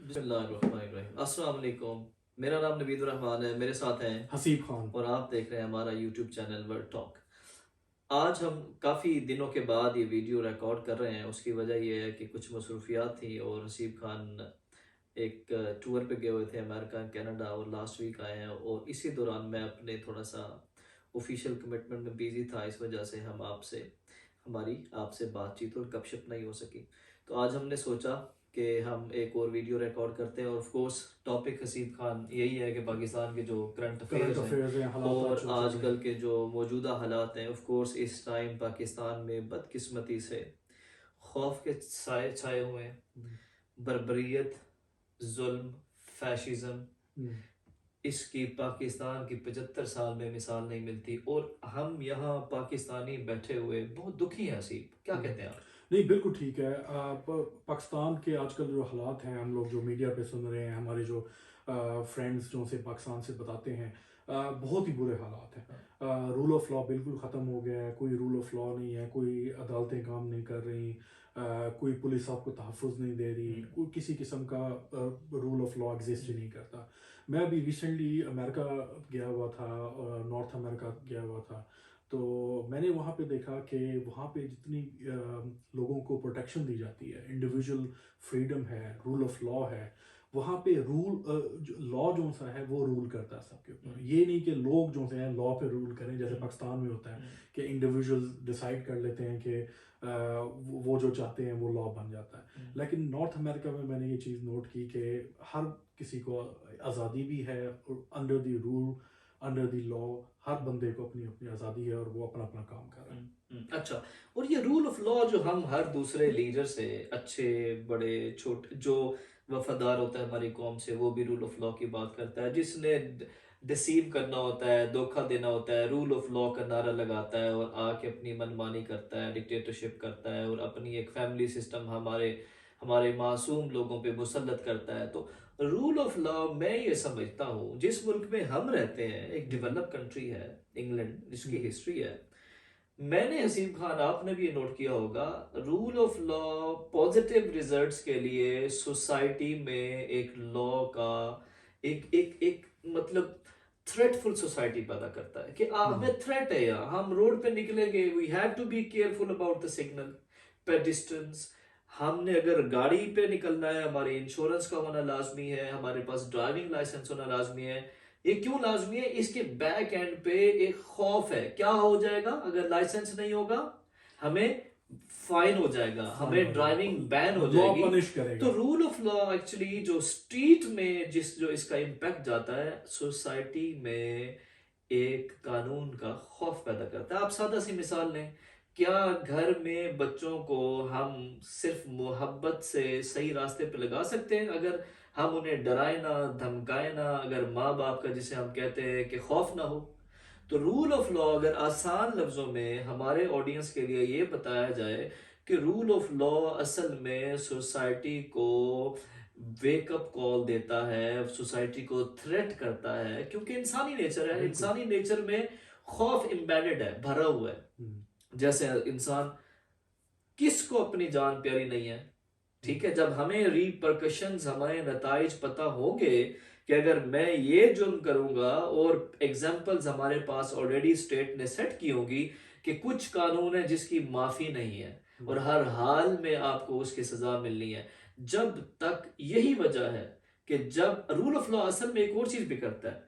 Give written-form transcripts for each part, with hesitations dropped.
बिस्मिल्लाहिर्रहमानिर्रहीम। अस्सलाम वालेकुम। मेरा नाम नवीदुर रहमान है, मेरे साथ हैं हसीब खान। और आप देख रहे हैं हमारा यूट्यूब चैनल वर्ड टॉक। आज हम काफ़ी दिनों के बाद ये वीडियो रिकॉर्ड कर रहे हैं। उसकी वजह ये है कि कुछ मसरूफियात थी और हसीब खान एक टूर पे गए हुए थे अमेरिका, कनाडा, और लास्ट वीक आए हैं। और इसी दौरान मैं अपने थोड़ा सा ऑफिशियल कमिटमेंट में बिजी था, इस वजह से हमारी आपसे बातचीत और गपशप नहीं हो सकी। तो आज हमने सोचा कि हम एक और वीडियो रिकॉर्ड करते हैं। और of course topic Haseeb Khan यही है कि पाकिस्तान के जो करंट करंट अफेयर्स हैं अफेयर्स हैं, हालात आज और जो चल रहे आजकल हैं। के जो मौजूदा हालात हैं। ऑफ कोर्स इस टाइम पाकिस्तान में बदकिस्मती से खौफ के साए छाए हुए हैं। हम्म, बर्बरियत, जुल्म, फैशिज्म, हम्म। इसकी पाकिस्तान की 75 साल में मिसाल नहीं मिलती। और हम यहाँ पाकिस्तानी बैठे हुए बहुत दुखी हैं। हसीब, क्या कहते हैं आप? नहीं, बिल्कुल ठीक है। पाकिस्तान के आजकल जो हालात हैं, हम लोग जो मीडिया पे सुन रहे हैं, हमारे जो फ्रेंड्स जो से पाकिस्तान से बताते हैं, बहुत ही बुरे हालात हैं। रूल ऑफ लॉ बिल्कुल ख़त्म हो गया है, कोई रूल ऑफ लॉ नहीं है, कोई अदालतें काम नहीं कर रही, कोई पुलिस आपको तहफ़्फ़ुज़ नहीं दे रही, हम्म, कोई किसी किस्म का रूल ऑफ लॉ एग्जिस्ट ही नहीं करता। मैं अभी रिसेंटली अमेरिका गया हुआ था, नॉर्थ अमेरिका गया हुआ था। तो मैंने वहाँ पे देखा कि वहाँ पे जितनी लोगों को प्रोटेक्शन दी जाती है, इंडिविजुअल फ्रीडम है, रूल ऑफ लॉ है, वहाँ पे लॉ जो सा है वो रूल करता है सबके ऊपर। ये नहीं कि लोग जो से हैं लॉ पे रूल करें, जैसे पाकिस्तान में होता है कि इंडिविजुअल डिसाइड कर लेते हैं कि वो जो चाहते हैं वो लॉ बन जाता है। लेकिन नॉर्थ अमेरिका में मैंने ये चीज़ नोट की कि हर किसी को आज़ादी भी है, under the rule, under the law, हर बंदे को अपनी अपनी आज़ादी है और वो अपना अपना काम कर रहा है। अच्छा। और ये रूल ऑफ लॉ जो हम हर दूसरे लीडर से, अच्छे बड़े छोटे, जो वफादार होता है हमारी कौम से, वो भी रूल ऑफ लॉ की बात करता है। जिसने डिसीव करना होता है, धोखा देना होता है, रूल ऑफ लॉ का नारा लगाता है और आके अपनी मनमानी करता है, डिक्टेटरशिप करता है और अपनी एक फैमिली सिस्टम हमारे हमारे मासूम लोगों पे मुसल्लत करता है। तो रूल ऑफ लॉ, मैं ये समझता हूँ, जिस मुल्क में हम रहते हैं, एक डेवलप कंट्री है इंग्लैंड, जिसकी हम्म, हिस्ट्री है। मैंने, हसीब खान, आपने भी ये नोट किया होगा, rule of law positive results के लिए सोसाइटी में एक लॉ का एक एक एक मतलब थ्रेटफुल सोसाइटी पैदा करता है कि हम्म, हमें थ्रेट है, यहाँ हम रोड पे निकलेंगे, we have to be careful about the signal, pedestrians. हमने अगर गाड़ी पे निकलना है, हमारे इंश्योरेंस का होना लाजमी है, हमारे पास ड्राइविंग लाइसेंस होना लाजमी है। ये क्यों लाजमी है? इसके बैक एंड पे एक खौफ है, क्या हो जाएगा अगर लाइसेंस नहीं होगा? हमें फाइन हो जाएगा, फाइन हमें हो ड्राइविंग बैन हो जाएगा, लॉ जाएगी। पनिश तो करेगा। रूल ऑफ लॉ एक्चुअली जो स्ट्रीट में जो इसका इम्पैक्ट जाता है सोसाइटी में, एक कानून का खौफ पैदा करता है। आप सादा सी मिसाल लें, क्या घर में बच्चों को हम सिर्फ मोहब्बत से सही रास्ते पे लगा सकते हैं अगर हम उन्हें डराए ना, धमकाए ना, अगर माँ बाप का, जिसे हम कहते हैं कि खौफ ना हो? तो रूल ऑफ लॉ अगर आसान लफ्जों में हमारे ऑडियंस के लिए ये बताया जाए कि रूल ऑफ लॉ असल में सोसाइटी को वेकअप कॉल देता है, सोसाइटी को थ्रेट करता है, क्योंकि इंसानी नेचर है, बिल्कुल। इंसानी नेचर में खौफ एम्बेडेड है, भरा हुआ है। हम्म, जैसे इंसान, किसको अपनी जान प्यारी नहीं है? हम्म, ठीक है, जब हमें रिपरकशंस, हमें नताइज पता होंगे कि अगर मैं ये जुर्म करूंगा, और एग्जाम्पल्स हमारे पास ऑलरेडी स्टेट ने सेट की होगी कि कुछ कानून है जिसकी माफी नहीं है और हम्म, हर हाल में आपको उसकी सजा मिलनी है। जब तक, यही वजह है कि जब रूल ऑफ लॉ असल में एक और चीज भी करता है,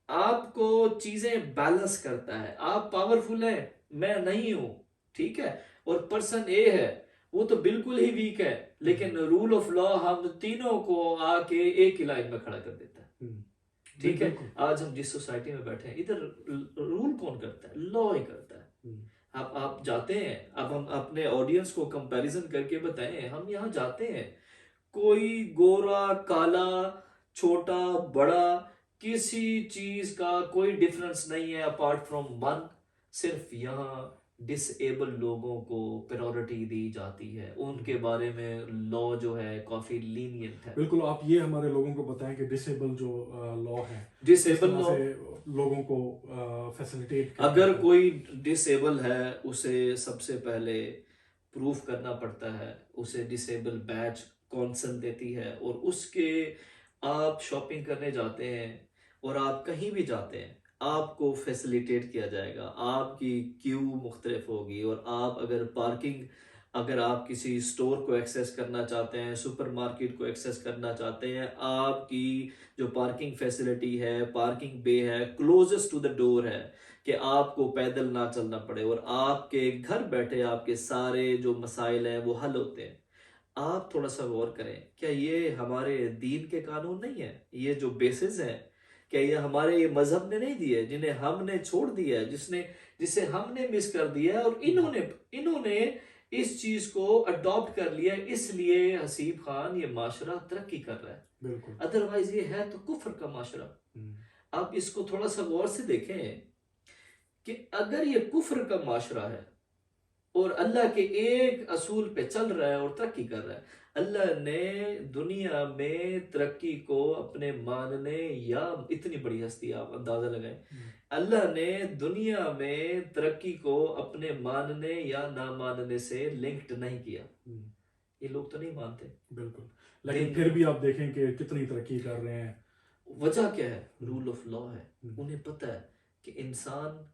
आपको चीजें बैलेंस करता है। आप पावरफुल हैं, मैं नहीं हूं, ठीक है, और पर्सन ए है, वो तो बिल्कुल ही वीक है, लेकिन रूल ऑफ लॉ हम तीनों को आके एक ही लाइन में खड़ा कर देता है। हम्म। नहीं, ठीक है, बिल्कुल। आज हम जिस सोसाइटी में बैठे हैं, इधर रूल कौन करता है? लॉ ही करता है। हम्म, आप जाते हैं, अब हम अपने ऑडियंस को कंपैरिजन करके बताएं, हम यहाँ जाते हैं, कोई गोरा काला, छोटा बड़ा, किसी चीज का कोई डिफरेंस नहीं है अपार्ट फ्रॉम वन। सिर्फ यहाँ डिसेबल लोगों को प्रायोरिटी दी जाती है, उनके हम्म। बारे में लॉ जो है काफी लीनियंट है। बिल्कुल, आप ये हमारे लोगों को बताएं कि डिसेबल जो लॉ है किस डिसेबल तरह लॉ, से लोगों को फैसिलिटेट करता अगर है। कोई डिसेबल है, उसे सबसे पहले प्रूफ करना पड़ता है, उसे डिसेबल बैच कॉन्सन देती है, और उसके आप शॉपिंग करने जाते हैं और आप कहीं भी जाते हैं, आपको फैसिलिटेट किया जाएगा, आपकी क्यू मुख्तलिफ होगी, और आप अगर पार्किंग, अगर आप किसी स्टोर को एक्सेस करना चाहते हैं, सुपरमार्केट को एक्सेस करना चाहते हैं, आपकी जो पार्किंग फैसिलिटी है, पार्किंग बे है, क्लोजेस्ट टू द डोर है, कि आपको पैदल ना चलना पड़े और आपके घर बैठे आपके सारे जो मसाइल हैं वो हल होते हैं। आप थोड़ा सा गौर करें, क्या ये हमारे दीन के कानून नहीं है? ये जो बेसिस हैं, क्या ये हमारे ये मजहब ने नहीं दिए, जिन्हें हमने छोड़ दिया है, जिसे हमने मिस कर दिया है, और इन्होंने इन्होंने इस चीज को अडॉप्ट कर लिया है, इसलिए हसीब खान ये माशरा तरक्की कर रहा है। बिल्कुल। अदरवाइज ये है तो कुफर का माशरा। आप इसको थोड़ा सा गौर से देखें कि अगर ये कुफ्र का माशरा है और अल्लाह के एक असूल पे चल रहा है और तरक्की कर रहा है, अल्लाह ने दुनिया में तरक्की को अपने मानने, या इतनी बड़ी हस्ती आप अंदाजा लगाएं, अल्लाह ने दुनिया में तरक्की को अपने मानने या ना मानने से लिंक्ड नहीं किया। ये लोग तो नहीं मानते। बिल्कुल, लेकिन दिन फिर भी आप देखें कि कितनी तरक्की कर रहे हैं। वजह क्या है? रूल ऑफ लॉ है। हम्म, उन्हें पता है कि इंसान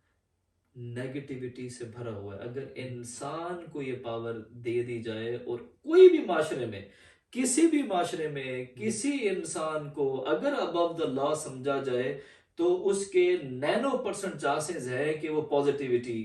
नेगेटिविटी से भरा हुआ है। अगर इंसान को ये पावर दे दी जाए, और कोई भी माशरे में, किसी भी माशरे में किसी इंसान को अगर अबव द लॉ समझा जाए, तो उसके नैनो परसेंट चांसेस है कि वो पॉजिटिविटी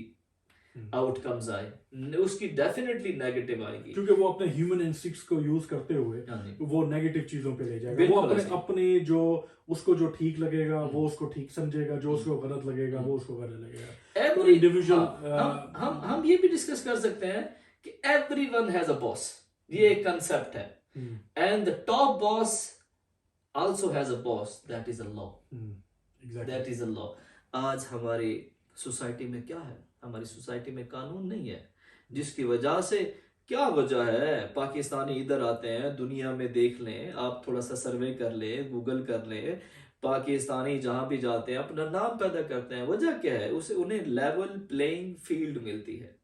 आउटकम्स आए, उसकी डेफिनेटली नेगेटिव आएगी। क्योंकि वो अपने ह्यूमन इंस्टिक्ट्स को यूज करते हुए हाँ जी, वो नेगेटिव चीजों पे ले जाएगा। वो बिल्कुल अपने ऐसे। अपने जो उसको जो ठीक लगेगा वो उसको ठीक समझेगा, जो उसको गलत लगेगा वो उसको गलत लगेगा। तो एवरी इंडिविजुअल हम ये भी डिस्कस कर सकते हैं कि एवरीवन हैज अ बॉस, ये एक कंसेप्ट है, and the top boss also has a boss, that is a law. That is a law. आज हमारी सोसाइटी में क्या है? हमारी सोसाइटी में कानून नहीं है, जिसकी वजह से, क्या वजह है? पाकिस्तानी इधर आते हैं, दुनिया में देख लें, आप थोड़ा सा सर्वे कर लें, गूगल कर लें, पाकिस्तानी जहां भी जाते हैं अपना नाम पैदा करते हैं। वजह क्या है? उसे उन्हें लेवल प्लेइंग फील्ड मिलती है,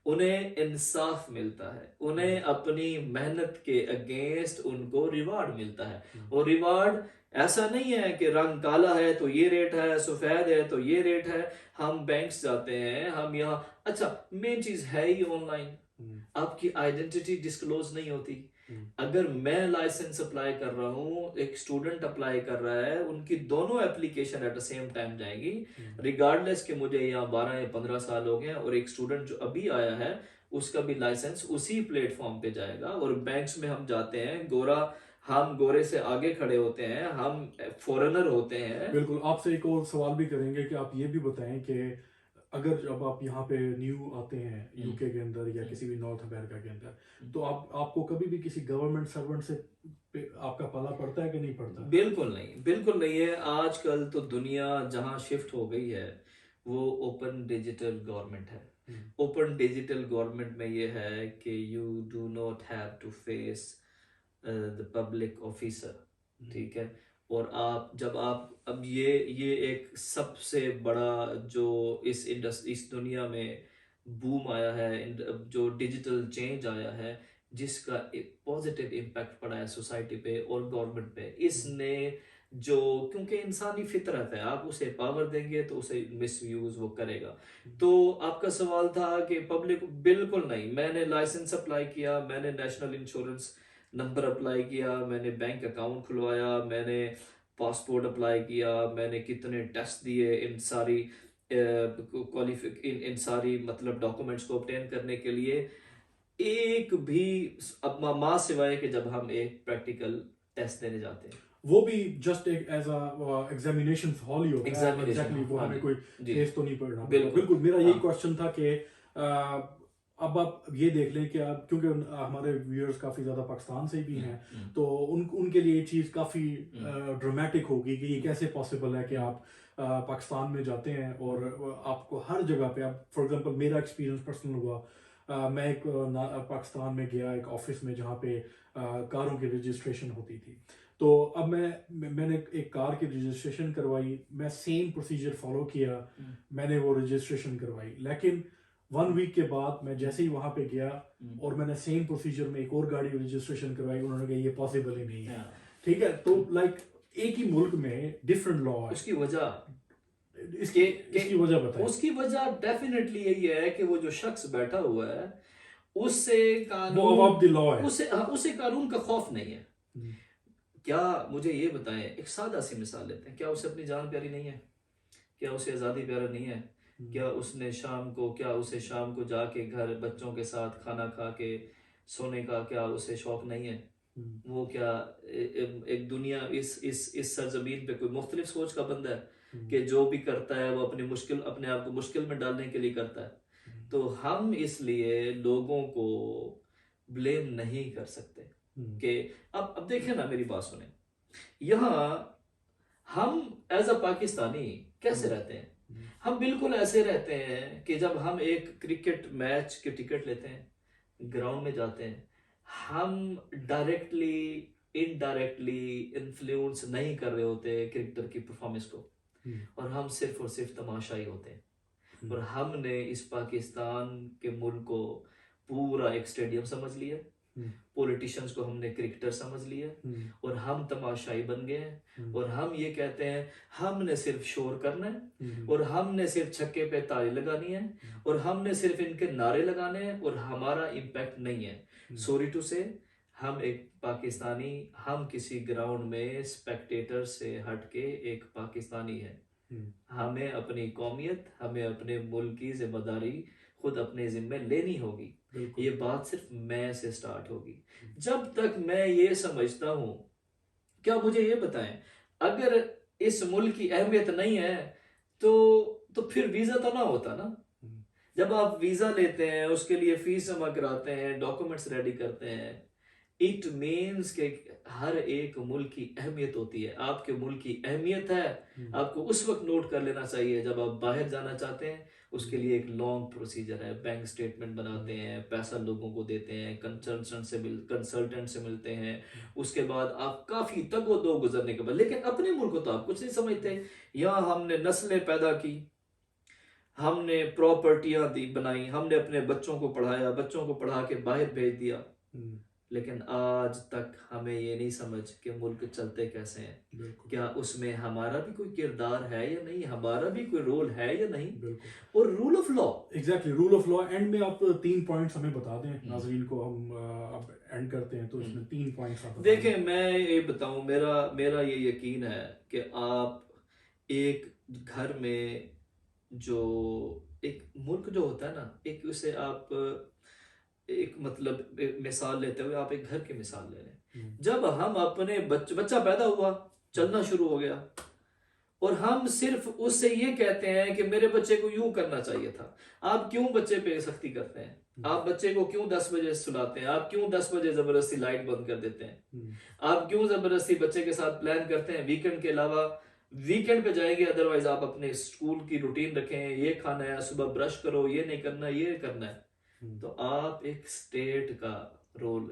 उन्हें इंसाफ मिलता है, उन्हें अपनी मेहनत के अगेंस्ट उनको रिवार्ड मिलता है। और रिवार्ड ऐसा नहीं है कि रंग काला है तो ये रेट है, सफेद है तो ये रेट है। हम बैंक्स जाते हैं, हम यहाँ, अच्छा मेन चीज है ही ऑनलाइन, आपकी आइडेंटिटी डिस्क्लोज नहीं होती। अगर मैं लाइसेंस अप्लाई कर रहा हूँ, एक स्टूडेंट अप्लाई कर रहा है, उनकी दोनों application at the same time जाएगी, रिगार्डलेस कि मुझे यहाँ 12 या 15 साल हो गए, और एक स्टूडेंट जो अभी आया है उसका भी लाइसेंस उसी प्लेटफॉर्म पे जाएगा। और बैंक्स में हम जाते हैं, हम गोरे से आगे खड़े होते हैं, हम फॉरेनर होते हैं। बिल्कुल। आपसे एक और सवाल भी करेंगे कि आप ये भी बताएं कि अगर जब आप यहाँ पे न्यू आते हैं यूके के अंदर या किसी भी नॉर्थ अमेरिका के अंदर, तो आपको कभी भी किसी गवर्नमेंट सर्वेंट से आपका पाला पड़ता है कि नहीं पड़ता? बिल्कुल नहीं, बिल्कुल नहीं है। आजकल तो दुनिया जहां शिफ्ट हो गई है वो ओपन डिजिटल गवर्नमेंट है। ओपन डिजिटल गवर्नमेंट में ये है कि you do not have to face the public officer, ठीक है। और आप अब ये एक सबसे बड़ा जो इस दुनिया में बूम आया है, जो डिजिटल चेंज आया है, जिसका एक पॉजिटिव इम्पैक्ट पड़ा है सोसाइटी पे और गवर्नमेंट पे, इसने जो, क्योंकि इंसानी फितरत है, आप उसे पावर देंगे तो उसे मिसयूज वो करेगा। तो आपका सवाल था कि पब्लिक, बिल्कुल नहीं। मैंने लाइसेंस अप्लाई किया, मैंने नेशनल इंश्योरेंस नंबर अप्लाई किया, मैंने बैंक अकाउंट खुलवाया, मैंने पासपोर्ट अप्लाई किया, मैंने कितने टेस्ट दिए इन सारी इन सारी मतलब डॉक्यूमेंट्स को ऑब्टेन करने के लिए। एक भी अब माँ सिवाय कि जब हम एक प्रैक्टिकल टेस्ट देने जाते हैं, वो भी जस्ट एक एज अ एग्जामिनेशन हॉल ही होता है। एग्जामिनेशन, एग्जैक्टली वो हाँ हमें जी, कोई जी केस तो नहीं पढ़ना पड़ता। बिल्कुल, बिल्कुल, मेरा यही हाँ, क्वेश्चन था कि अब आप ये देख लें कि आप, क्योंकि हमारे व्यूअर्स काफ़ी ज़्यादा पाकिस्तान से भी हैं, तो उनके लिए ये चीज़ काफ़ी ड्रामेटिक होगी कि ये कैसे पॉसिबल है कि आप पाकिस्तान में जाते हैं और आपको हर जगह पे, आप फॉर एग्जांपल मेरा एक्सपीरियंस पर्सनल हुआ, मैं एक पाकिस्तान में गया एक ऑफिस में जहाँ पे कारों की रजिस्ट्रेशन होती थी। तो अब मैंने एक कार की रजिस्ट्रेशन करवाई, मैं सेम प्रोसीजर फॉलो किया, मैंने वो रजिस्ट्रेशन करवाई, लेकिन 1 वीक के बाद मैं जैसे ही वहां पे गया हम्म, और मैंने सेम प्रोसीजर में एक और गाड़ी रजिस्ट्रेशन करवाई, उन्होंने कहा ये पॉसिबल ही नहीं है। हाँ, ठीक है, तो लाइक एक ही मुल्क में डिफरेंट लॉ है। उसकी वजह इसकी के इसकी वजह बताएं। उसकी वजह डेफिनेटली यही है कि वो जो शख्स बैठा हुआ है उससे वो कानून अबाउट द लॉ है। उसे कानून का खौफ नहीं है। हम्म, क्या, मुझे ये बताएं, एक सादा सी मिसाल लेते हैं, क्या उसे अपनी जान प्यारी नहीं है? क्या उसे आज़ादी प्यारा नहीं है? हम्म, क्या उसे शाम को जाके घर बच्चों के साथ खाना खा के सोने का क्या उसे शौक नहीं है? हम्म, वो क्या एक दुनिया इस सरजमीन पे कोई मुख्तलिफ सोच का बंदा है हम्म, कि जो भी करता है वो अपने आप को मुश्किल में डालने के लिए करता है? तो हम इसलिए लोगों को ब्लेम नहीं कर सकते हम्म, कि अब देखिए ना, मेरी बात सुने। यहाँ हम एज अ पाकिस्तानी कैसे हम्म, रहते हैं? हम्म, हम बिल्कुल ऐसे रहते हैं कि जब हम एक क्रिकेट मैच के टिकट लेते हैं, ग्राउंड में जाते हैं, हम डायरेक्टली इनडायरेक्टली इन्फ्लुएंस नहीं कर रहे होते क्रिकेटर की परफॉर्मेंस को, हम्म, और हम सिर्फ और सिर्फ तमाशाई होते हैं। हम्म, और हमने इस पाकिस्तान के मुल्क को पूरा एक स्टेडियम समझ लिया, हम्म, पॉलिटिशियंस को हमने क्रिकेटर समझ लिया, हम्म, और हम तमाशाई बन गए हैं। हम्म, और हम ये कहते हैं हमने सिर्फ शोर करना है, हम्म, और हमने सिर्फ छक्के पे ताली लगानी है, और हमने सिर्फ इनके नारे लगाने हैं, और हमारा इम्पैक्ट नहीं है। हम्म, सॉरी टू से, हम एक पाकिस्तानी, हम किसी ग्राउंड में स्पेक्टेटर से हटके एक पाकिस्तानी है। हम्म, हमें अपनी कौमियत, हमें अपने मुल्क की जिम्मेदारी खुद अपने जिम्मे लेनी होगी। बिल्कुल। ये बात सिर्फ मैं से स्टार्ट होगी। हम्म, जब तक मैं ये समझता हूं, क्या मुझे ये बताएं, अगर इस मुल्क की अहमियत नहीं है तो फिर वीजा तो ना होता ना। हम्म, जब आप वीजा लेते हैं, उसके लिए फीस जमा कराते हैं, डॉक्यूमेंट्स रेडी करते हैं, इट मीन्स कि हर एक मुल्क की अहमियत होती है। आपके मुल्क की अहमियत है, हम्म, आपको उस वक्त नोट कर लेना चाहिए जब आप बाहर जाना चाहते हैं। उसके हम्म, लिए एक लॉन्ग प्रोसीजर है, बैंक स्टेटमेंट बनाते हम्म, हैं, पैसा लोगों को देते हैं, कंसल्टेंट से मिलते हैं। हम्म, उसके बाद आप काफ़ी तगो दो गुजरने के बाद, लेकिन अपने मुल्क को तो आप कुछ नहीं समझते। यहाँ हमने नस्लें पैदा की, हमने प्रॉपर्टियां दी बनाई, हमने अपने बच्चों को पढ़ाया, बच्चों को पढ़ा के बाहर भेज दिया, हम्म, लेकिन आज तक हमें ये नहीं समझ कि मुल्क चलते कैसे हैं। बिल्कुल, क्या उसमें हमारा भी कोई किरदार है या नहीं, हमारा भी कोई रोल है या नहीं? बिल्कुल। और rule of law. Exactly, rule of law. And में आप 3 पॉइंट्स हमें बता दें नाजरीन को, हम अब एंड करते हैं, तो इसमें 3 पॉइंट्स आप बता दें। देखें, मैं ये बताऊं, मेरा मेरा ये यकीन है कि आप एक घर में, जो एक मुल्क जो होता है ना, एक उसे आप एक मतलब एक मिसाल लेते हुए आप एक घर की मिसाल ले लें। हम्म, जब हम अपने बच्चा पैदा हुआ, चलना शुरू हो गया, और हम सिर्फ उससे ये कहते हैं कि मेरे बच्चे को यूं करना चाहिए था। आप क्यों बच्चे पे सख्ती करते हैं? आप बच्चे को क्यों 10 बजे सुलाते हैं? आप क्यों 10 बजे जबरदस्ती लाइट बंद कर देते हैं? हम्म, आप क्यों जबरदस्ती बच्चे के साथ प्लान करते हैं वीकेंड के अलावा, वीकेंड पे जाएंगे, अदरवाइज आप अपने स्कूल की रूटीन रखें, ये खाना है, सुबह ब्रश करो, ये नहीं करना, ये करना है। हम्म, तो आप एक स्टेट का रोल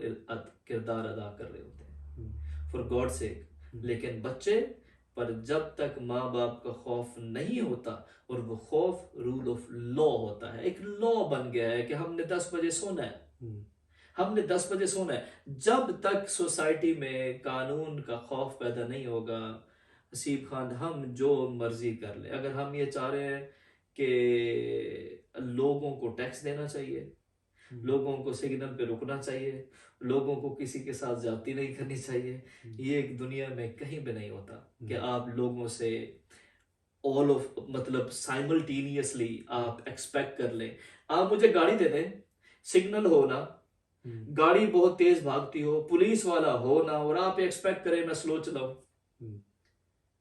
किरदार अदा कर रहे होते हम्म, हैं, फॉर गॉड सेक। हम्म, लेकिन बच्चे पर जब तक माँ बाप का खौफ नहीं होता, और वो खौफ रूल ऑफ लॉ होता है, एक लॉ बन गया है कि हमने 10 बजे सोना है, हम्म, हमने 10 बजे सोना है। जब तक सोसाइटी में कानून का खौफ पैदा नहीं होगा, हसीब खान, हम जो मर्जी कर ले। अगर हम ये चाह रहे हैं कि लोगों को टैक्स देना चाहिए, हम्म, लोगों को सिग्नल पे रुकना चाहिए, लोगों को किसी के साथ ज्यादती नहीं करनी चाहिए, ये एक दुनिया में कहीं भी नहीं होता कि आप लोगों से ऑल ऑफ मतलब साइमल्टेनियसली आप एक्सपेक्ट कर लें। आप मुझे गाड़ी दे दें, सिग्नल हो ना, हम्म, गाड़ी बहुत तेज भागती हो, पुलिस वाला हो ना, और आप एक्सपेक्ट करें मैं स्लो चलाऊं। हम्म,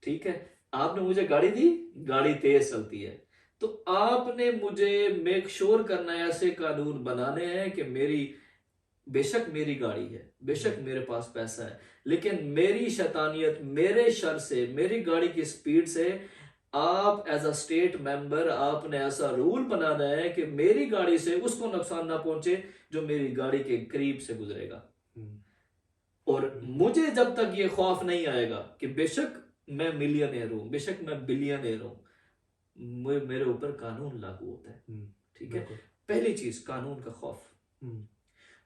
ठीक है, आपने मुझे गाड़ी दी, गाड़ी तेज चलती है, तो आपने मुझे मेक श्योर करना है, ऐसे कानून बनाने हैं कि मेरी, बेशक मेरी गाड़ी है, बेशक मेरे पास पैसा है, लेकिन मेरी शैतानियत, मेरे शर से, मेरी गाड़ी की स्पीड से, आप एज अ स्टेट मेंबर आपने ऐसा रूल बनाना है कि मेरी गाड़ी से उसको नुकसान ना पहुंचे जो मेरी गाड़ी के करीब से गुजरेगा। हम्म, और मुझे जब तक ये खौफ नहीं आएगा कि बेशक मैं मिलियनेयर हूं, बेशक मैं बिलियनेयर हूं, मेरे ऊपर कानून लागू होता है। हम्म, ठीक है, बिल्कुल। पहली चीज कानून का खौफ, हम्म,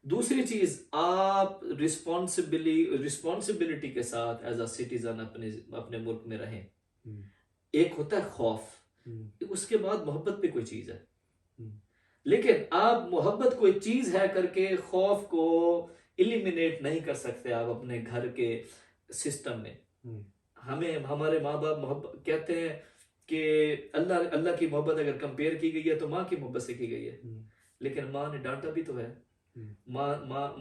दूसरी चीज आप रिस्पॉन्सिबिलिटी के साथ एज अ सिटीजन अपने अपने मुल्क में रहें। हम्म, एक होता है खौफ, हम्म, उसके बाद मोहब्बत भी कोई चीज है, हम्म, लेकिन आप मोहब्बत कोई चीज है करके खौफ को इलिमिनेट नहीं कर सकते आप अपने घर के सिस्टम में। हम्म, हमें हमारे माँ बाप मोहब्बत कहते हैं कि अल्लाह अल्लाह की मोहब्बत अगर कंपेयर की गई है तो माँ की मोहब्बत से की गई है, हम्म, लेकिन माँ ने डांटा भी तो है। हम्म,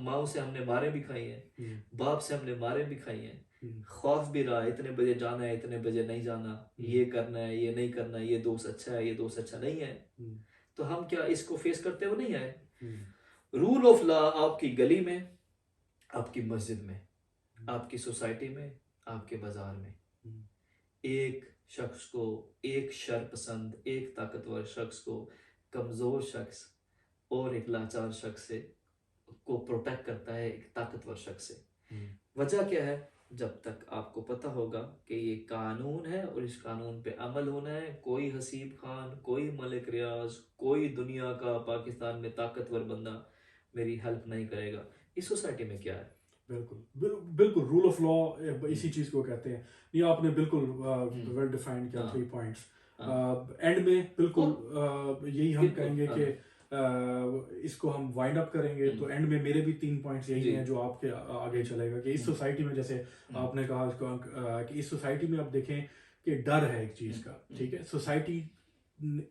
माँ से हमने मारे भी खाई हैं, हम्म, बाप से हमने मारे भी खाई हैं, हम्म, खौफ भी रहा इतने बजे जाना है इतने बजे नहीं जाना, हम्म, ये करना है ये नहीं करना है, ये दोस्त अच्छा है ये दोस्त अच्छा नहीं है। हम्म, तो हम क्या इसको फेस करते हुए नहीं आए? हम्म, रूल ऑफ लॉ आपकी गली में, आपकी मस्जिद में, आपकी सोसाइटी में, आपके बाजार में, हम्म, एक शख्स को, एक शर पसंद एक ताकतवर शख्स को कमजोर शख्स और एक लाचार शख्स से को प्रोटेक्ट करता है एक ताकतवर शख्स से। हम्म, वजह क्या है? जब तक आपको पता होगा कि ये कानून है और इस कानून पे अमल होना है, कोई हसीब खान, कोई मलिक रियाज, कोई दुनिया का पाकिस्तान में ताकतवर बंदा मेरी हेल्प नहीं करेगा। इस सोसाइटी में क्या है? बिल्कुल रूल ऑफ लॉ इसी चीज को कहते हैं। ये आपने बिल्कुल वेल डिफाइंड किया, हाँ 3 पॉइंट्स। हाँ एंड में बिल्कुल यही हम बिल्कुल कहेंगे हाँ कि इसको हम वाइंड अप करेंगे तो एंड में मेरे भी 3 पॉइंट्स यही जी हैं जो आपके आगे चलेगा कि इस सोसाइटी में, जैसे आपने कहा इसको कि इस सोसाइटी में आप देखें कि डर है एक चीज का, ठीक है। सोसाइटी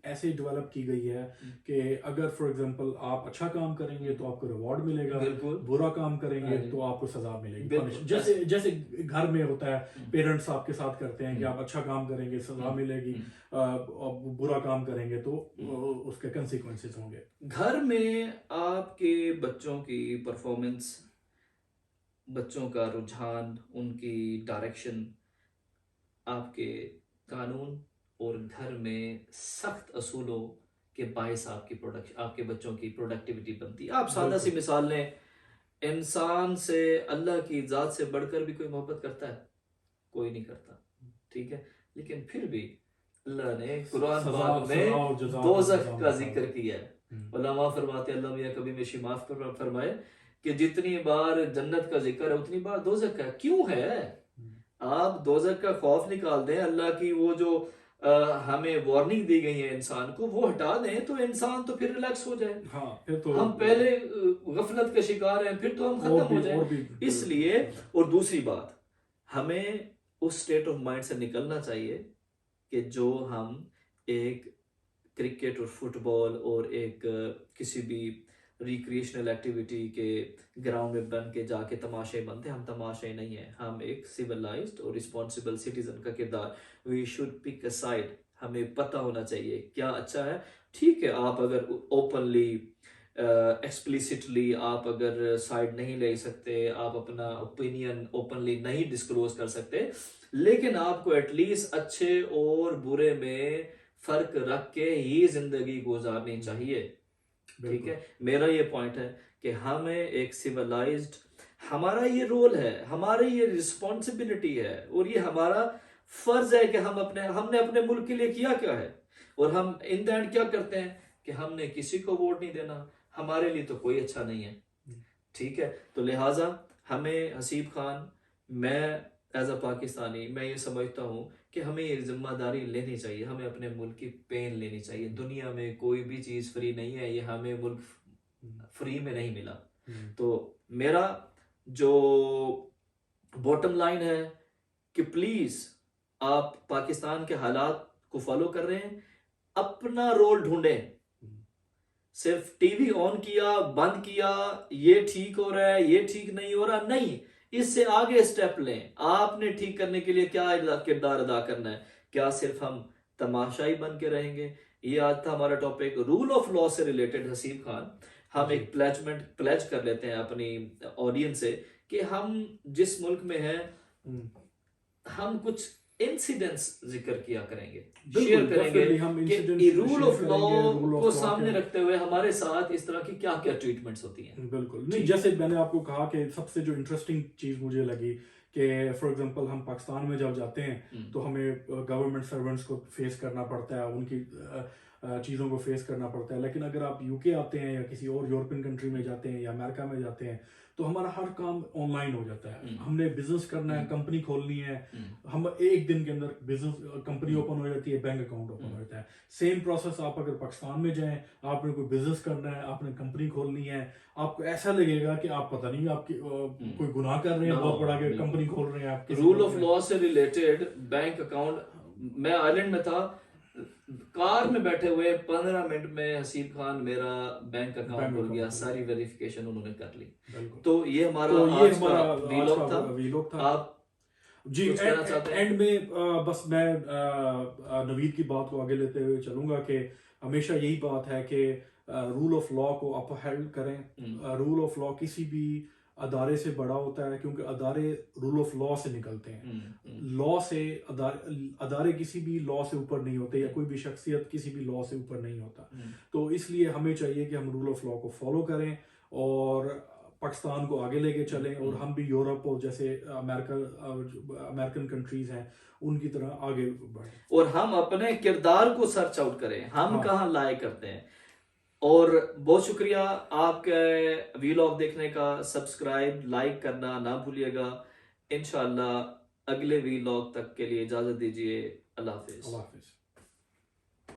ऐसे डेवलप की गई है कि अगर फॉर एग्जांपल आप अच्छा काम करेंगे तो आपको रिवॉर्ड मिलेगा, बिल्कुल बुरा काम हाँ करेंगे जी तो आपको सजा मिलेगी, बिल्कुल पनिश। जैसे जैसे घर में होता है, पेरेंट्स आपके साथ करते हैं कि हम्म, आप अच्छा काम करेंगे सजा मिलेगी, हम्म। आप बुरा काम करेंगे तो उसके कंसिक्वेंसेस होंगे। घर में आपके बच्चों की परफॉर्मेंस, बच्चों का रुझान, उनकी डायरेक्शन, आपके कानून और घर में सख्त असूलों के बायस आपकी प्रोडक्ट आपके बच्चों की प्रोडक्टिविटी बनती है। आप सादा सी बिल्कुल। मिसाल लें, इंसान से अल्लाह की ज़ात से बढ़कर भी कोई मोहब्बत करता है? कोई नहीं करता, ठीक है। लेकिन फिर भी अल्लाह ने कुरान सजा पाक सजा में और जजा का दोजख इंतजाम का रखा जिक्र हुआ है। किया है। हम्म, उलमा फरमाते, अल्लाह मियाँ कभी मेशी माफ फरमाए, कि जितनी बार जन्नत का जिक्र है उतनी बार दोजख का क्यों है? हम्म, आप दोजख का खौफ निकाल दें, अल्लाह की वो जो हमें वार्निंग दी गई है इंसान को वो हटा दें तो इंसान तो फिर रिलैक्स हो जाए। हाँ फिर तो हम पहले गफलत के शिकार हैं, फिर तो हम खत्म हो जाएं। और भी इसलिए, और दूसरी बात, हमें उस स्टेट ऑफ माइंड से निकलना चाहिए कि जो हम एक क्रिकेट और फुटबॉल और एक किसी भी रिक्रिएशनल एक्टिविटी के ग्राउंड में बन के जाके तमाशे बनते हैं, हम तमाशे नहीं है, हम एक सिविलाइज्ड और रिस्पॉन्सिबल सिटीजन का किरदार। We should pick a side, हमें पता होना चाहिए क्या अच्छा है। ठीक है, आप अगर ओपनली एक्सप्लिसिटली आप अगर साइड नहीं ले सकते, आप अपना ओपिनियन ओपनली नहीं डिस्क्लोज कर सकते, लेकिन आपको एटलीस्ट अच्छे और बुरे में फर्क रख के ही जिंदगी गुजारनी चाहिए। ठीक बिल्कुल। है, मेरा ये पॉइंट है कि हमें एक सिविलाइज्ड, हमारा ये रोल है, हमारी ये रिस्पॉन्सिबिलिटी है और ये हमारा फर्ज है कि हमने अपने मुल्क के लिए किया क्या है, और हम इन द एंड क्या करते हैं कि हमने किसी को वोट नहीं देना, हमारे लिए तो कोई अच्छा नहीं है। ठीक है, तो लिहाजा हमें हसीब खान, मैं एज अ पाकिस्तानी मैं ये समझता हूँ कि हमें ये जिम्मेदारी लेनी चाहिए, हमें अपने मुल्क की पेन लेनी चाहिए। दुनिया में कोई भी चीज़ फ्री नहीं है, ये हमें मुल्क फ्री में नहीं मिला। हम्म, तो मेरा जो बॉटम लाइन है कि प्लीज़ आप पाकिस्तान के हालात को फॉलो कर रहे हैं, अपना रोल ढूंढें। सिर्फ टीवी ऑन किया बंद किया, ये ठीक हो रहा है ये ठीक नहीं हो रहा, नहीं, इससे आगे स्टेप लें। आपने ठीक करने के लिए क्या किरदार अदा करना है? क्या सिर्फ हम तमाशाई बन के रहेंगे? ये आज था हमारा टॉपिक रूल ऑफ लॉ से रिलेटेड। हसीब खान, हम जी। एक प्लेज कर लेते हैं अपनी ऑडियंस से कि हम जिस मुल्क में हैं, हम्म, हम कुछ इंसिडेंट्स जिक्र किया करेंगे, शेयर बिल्कुल करेंगे डेफिनेटली हम कि incidents rule share of law करेंगे, रूल को ऑफ लॉ सामने के। रखते हुए हमारे साथ इस तरह की क्या क्या ट्रीटमेंट्स होती हैं। बिल्कुल नहीं, ठीक है। जैसे मैंने आपको कहा कि सबसे जो इंटरेस्टिंग चीज़ मुझे लगी कि फॉर एग्जांपल हम पाकिस्तान में जब जाते हैं तो हमें गवर्नमेंट सर्वेंट्स को फेस करना पड़ता है, उनकी चीज़ों को फेस करना पड़ता है। लेकिन अगर आप यूके आते हैं या किसी और यूरोपियन कंट्री में जाते हैं या अमेरिका में जाते हैं, तो हमारा हर काम ऑनलाइन हो जाता है। हमने बिजनेस करना है, कंपनी खोलनी है, हम एक दिन के अंदर बिजनेस कंपनी ओपन हो जाती है, बैंक अकाउंट ओपन हो जाता है। सेम प्रोसेस आप अगर पाकिस्तान में जाएं, आपने कोई बिजनेस करना है, आपने कंपनी खोलनी है, आपको ऐसा लगेगा कि आप पता नहीं आपकी कोई गुनाह कर रहे हैं बहुत बड़ा, कि कंपनी खोल रहे हैं आप किसी रूल को ऑफ लॉ से रिलेटेड बैंक अकाउंट, मैं आयरलैंड में था, कार में बैठे हुए 15 मिनट में हसीब खान मेरा बैंक अकाउंट खुल गया, सारी वेरिफिकेशन उन्होंने कर ली। बिल्कुल। तो ये हमारा तो ये आज का हमारा आज वीलॉग का था। वीलॉग था। आप जी, कुछ कहना चाहते हैं? एंड में बस मैं नवीद की बात को आगे लेते हुए चलूंगा कि हमेशा यही बात है कि रूल ऑफ लॉ को अपहेल्ड करें। रूल ऑफ लॉ किसी भी अदारे से बड़ा होता है, क्योंकि अदारे रूल ऑफ लॉ से निकलते हैं। लॉ से अदारे किसी भी लॉ से ऊपर नहीं होते, या कोई भी शख्सियत किसी भी लॉ से ऊपर नहीं होता। तो इसलिए हमें चाहिए कि हम रूल ऑफ लॉ को फॉलो करें और पाकिस्तान को आगे लेके चलें, और हम भी यूरोप और जैसे अमेरिकन कंट्रीज हैं उनकी तरह आगे बढ़ें, और हम अपने किरदार को सर्च आउट करें, हम हाँ। कहाँ लाए करते हैं। और बहुत शुक्रिया आपके वीलॉग देखने का, सब्सक्राइब लाइक करना ना भूलिएगा। इंशाल्लाह अगले वीलॉग तक के लिए इजाजत दीजिए। अल्लाह हाफिज। अल्लाह हाफिज।